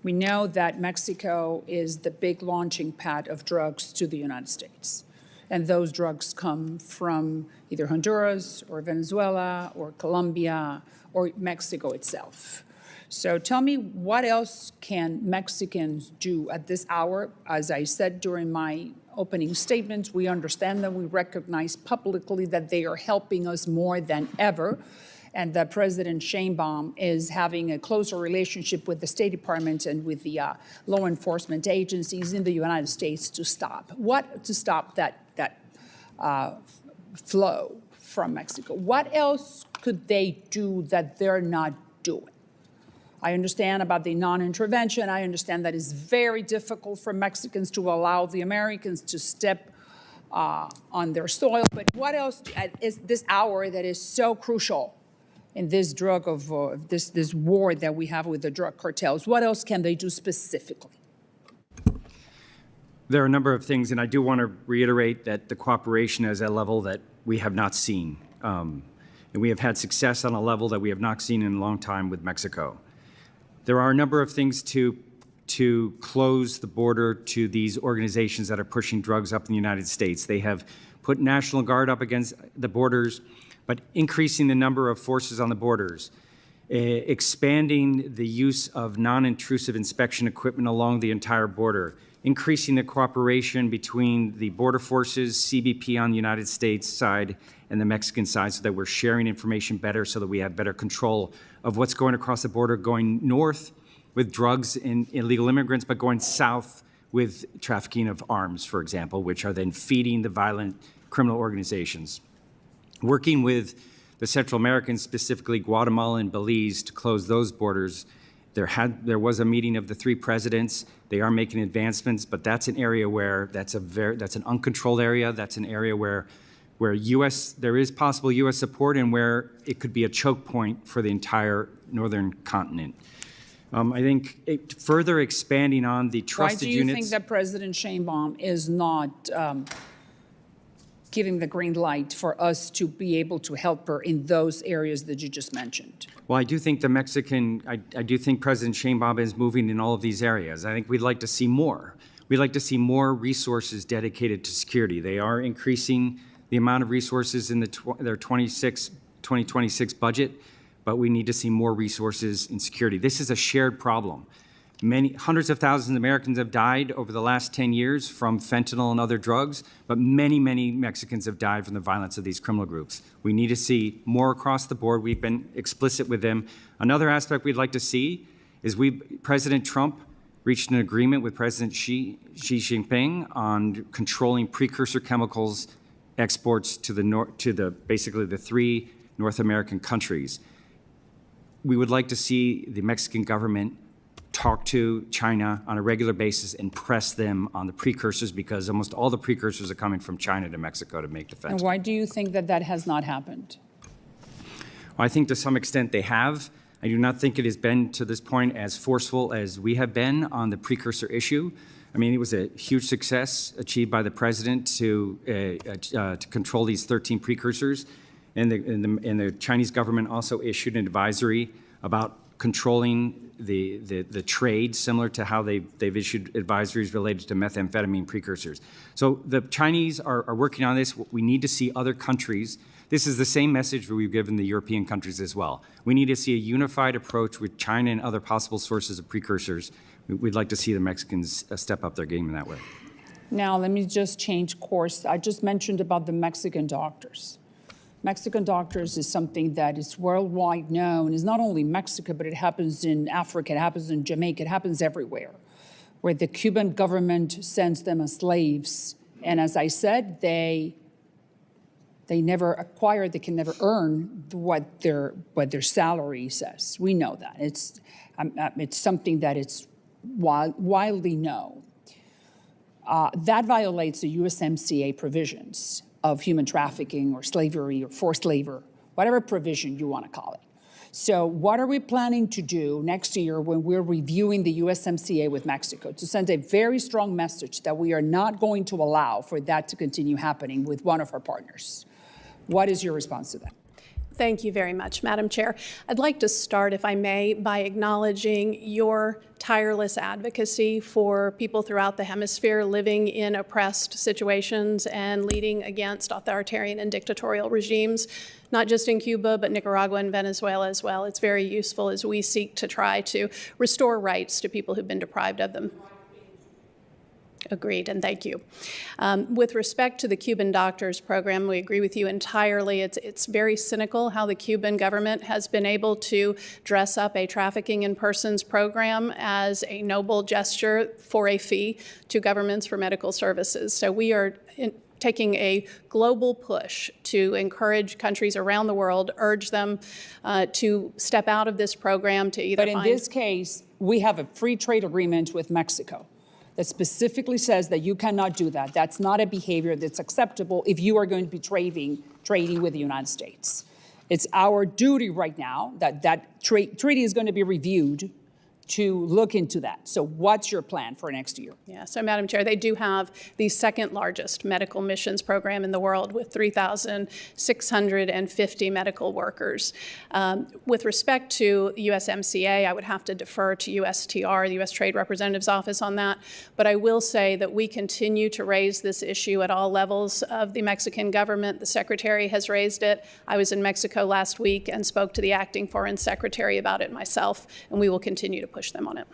We know that Mexico is the big launching pad of drugs to the United States. And those drugs come from either Honduras or Venezuela or Colombia or Mexico itself. So tell me, what else can Mexicans do at this hour? As I said during my opening statements, we understand that we recognize publicly that they are helping us more than ever, and that President Sheinbaum is having a closer relationship with the State Department and with the law enforcement agencies in the United States to stop that flow from Mexico. What else could they do that they're not doing? I understand about the non-intervention. I understand that it's very difficult for Mexicans to allow the Americans to step on their soil. But what else is this hour that is so crucial in this this war that we have with the drug cartels? What else can they do specifically? There are a number of things, and I do want to reiterate that the cooperation is at a level that we have not seen. And we have had success on a level that we have not seen in a long time with Mexico. There are a number of things to close the border to these organizations that are pushing drugs up in the United States. They have put National Guard up against the borders, but increasing the number of forces on the borders, expanding the use of non-intrusive inspection equipment along the entire border, increasing the cooperation between the border forces, CBP on the United States side and the Mexican side, so that we're sharing information better, so that we have better control of what's going across the border, going north with drugs and illegal immigrants, but going south with trafficking of arms, for example, which are then feeding the violent criminal organizations. Working with the Central Americans, specifically Guatemala and Belize, to close those borders. There was a meeting of the three presidents. They are making advancements, but that's an area where that's an uncontrolled area. That's an area where there is possible U.S. support, and where it could be a choke point for the entire northern continent. I think further expanding on the trusted units. Why do you think that President Sheinbaum is not giving the green light for us to be able to help her in those areas that you just mentioned? Well, I do think I do think President Sheinbaum is moving in all of these areas. I think we'd like to see more. We'd like to see more resources dedicated to security. They are increasing the amount of resources in their 2026 budget, but we need to see more resources in security. This is a shared problem. Hundreds of thousands of Americans have died over the last 10 years from fentanyl and other drugs, but many, many Mexicans have died from the violence of these criminal groups. We need to see more across the board. We've been explicit with them. Another aspect we'd like to see is President Trump reached an agreement with President Xi Jinping on controlling precursor chemicals exports to basically the three North American countries. We would like to see the Mexican government talk to China on a regular basis and press them on the precursors, because almost all the precursors are coming from China to Mexico to make the fentanyl. And why do you think that has not happened? Well, I think to some extent they have. I do not think it has been to this point as forceful as we have been on the precursor issue. I mean, it was a huge success achieved by the president to control these 13 precursors, and the Chinese government also issued an advisory about controlling the trade, similar to how they've issued advisories related to methamphetamine precursors. So the Chinese are working on this. We need to see other countries. This is the same message that we've given the European countries as well. We need to see a unified approach with China and other possible sources of precursors. We'd like to see the Mexicans step up their game in that way. Now, let me just change course. I just mentioned about the Mexican doctors. Mexican doctors is something that is worldwide known. It's not only Mexico, but it happens in Africa, it happens in Jamaica, it happens everywhere, where the Cuban government sends them as slaves. And as I said, they never acquire, they can never earn what their salary says. We know that. It's something that it's widely known. That violates the USMCA provisions of human trafficking or slavery or forced labor, whatever provision you want to call it. So what are we planning to do next year when we're reviewing the USMCA with Mexico to send a very strong message that we are not going to allow for that to continue happening with one of our partners? What is your response to that? Thank you very much, Madam Chair. I'd like to start, if I may, by acknowledging your tireless advocacy for people throughout the hemisphere living in oppressed situations and leading against authoritarian and dictatorial regimes, not just in Cuba, but Nicaragua and Venezuela as well. It's very useful as we seek to try to restore rights to people who've been deprived of them. Agreed, and thank you. With respect to the Cuban doctors program, we agree with you entirely. It's very cynical how the Cuban government has been able to dress up a trafficking in persons program as a noble gesture for a fee to governments for medical services. So we are taking a global push to encourage countries around the world, urge them to step out of this program to either But in this case, we have a free trade agreement with Mexico that specifically says that you cannot do that. That's not a behavior that's acceptable if you are going to be trading with the United States. It's our duty right now that treaty is going to be reviewed to look into that. So what's your plan for next year? Yeah, so Madam Chair, they do have the second largest medical missions program in the world with 3,650 medical workers. With respect to USMCA, I would have to defer to USTR, the U.S. Trade Representative's Office on that. But I will say that we continue to raise this issue at all levels of the Mexican government. The Secretary has raised it. I was in Mexico last week and spoke to the acting Foreign Secretary about it myself, and we will continue to push them on it.